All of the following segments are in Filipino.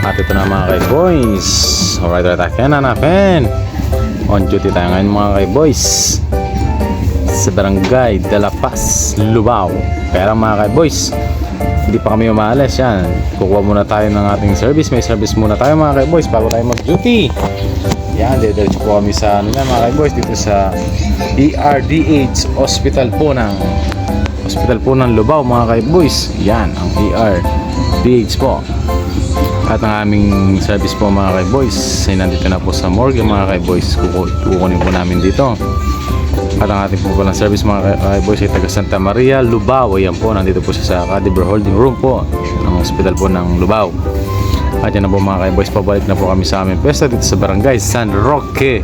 At ito na mga kay-boys. Alright, akin hanapin. On duty tayo ngayon mga kay-boys sa Barangay de la Paz, Lubao. Pero mga kay-boys, hindi pa kami umaalis yan. Kukuha muna tayo ng ating service. May service muna tayo mga kay-boys bago tayo mag-duty. Yan, diretso po kami sa mga kay-boys dito sa ERDH Hospital po ng Lubao mga kay-boys. Yan, ang ERDH po. At ang aming service po mga kay-boys ay nandito na po sa morgue mga kay-boys. Kukunin po namin dito. At ang ating po palang service mga kay-boys ay taga Santa Maria, Lubao. Ayan po, nandito po siya sa Cadiver Holding Room po ng hospital po ng Lubao. At yan na po mga kay-boys, pabalik na po kami sa aming pwesto dito sa Barangay San Roque,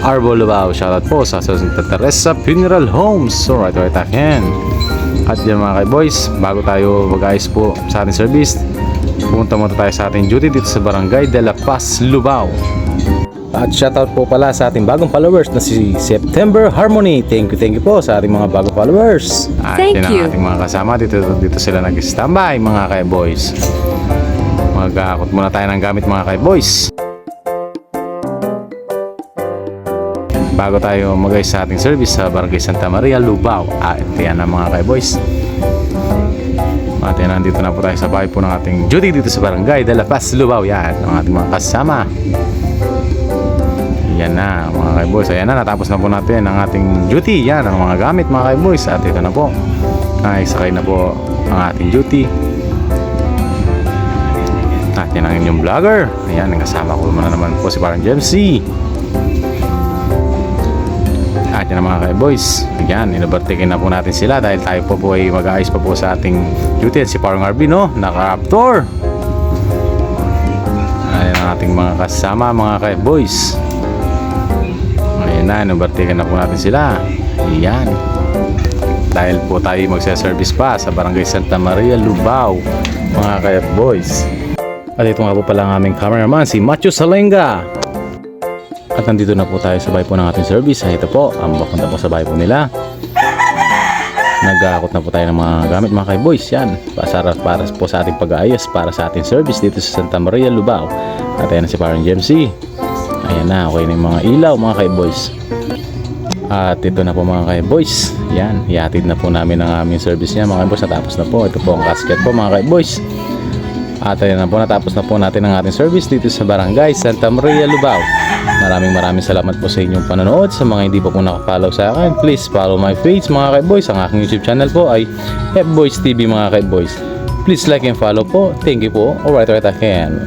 Arbo, Lubao. Shoutout po sa Santa Teresa Funeral Homes. So right akin. At yan mga kay-boys, bago tayo mag-ayos po sa ating service, pumunta muna tayo sa ating duty dito sa Barangay de la Paz, Lubao. At shoutout po pala sa ating bagong followers na si September Harmony. Thank you po sa ating mga bagong followers. At yan ang ating mga kasama dito sila nag-standby mga kay-boys. Mag-akot muna tayo ng gamit mga kay-boys bago tayo mag-ayos sa ating service sa Barangay Santa Maria, Lubao. At yan na mga kay-boys. At yan, nandito na po tayo sa bahay po ng ating duty dito sa Barangay de la Paz, Lubao. Yan ang ating mga kasama. Yan na mga kay-boys. Ayan na, natapos na po natin ang ating duty. Yan ang mga gamit mga kay-boys. At ito na po, ay sakay na po ang ating duty. At yan ang inyong vlogger. Ayan, ang kasama ko naman po si parang Jamesy. At yan ang mga kay-boys. Ayan, inabartikin na po natin sila dahil tayo po ay mag-aayos pa po sa ating duty. At si parang RB, no? Naka-raptor. Ayan ang ating mga kasama mga kay-boys. Ayan na, inabartikin na po natin sila. Ayan. Dahil po tayo magsa-service pa sa Barangay Santa Maria, Lubao mga kay-boys. At ito nga po pala ang aming cameraman, si Matthew Salenga. At nandito na po tayo sa bahay po ng ating service. Ito po, ang papunta po sa bahay po nila. Nag-aakot na po tayo ng mga gamit mga kay-boys. Yan, para po sa ating pag-aayos para sa ating service dito sa Santa Maria, Lubao. At ayan na si parang Jamesy. Ayan na, okay na yung mga ilaw mga kay-boys. At ito na po mga kay-boys. Yan, ihatid na po namin ang aming service niya mga kay-boys. Natapos na po, ito po ang casket po mga kay-boys. At ayan na po, natapos na po natin ang ating service dito sa Barangay Santa Maria, Lubao. Maraming salamat po sa inyong panonood. Sa mga hindi pa po nakafollow sa akin, please follow my page mga kay-boys. Ang aking YouTube channel po ay F-Boys TV mga kay-boys. Please like and follow po. Thank you po. Alright, akin.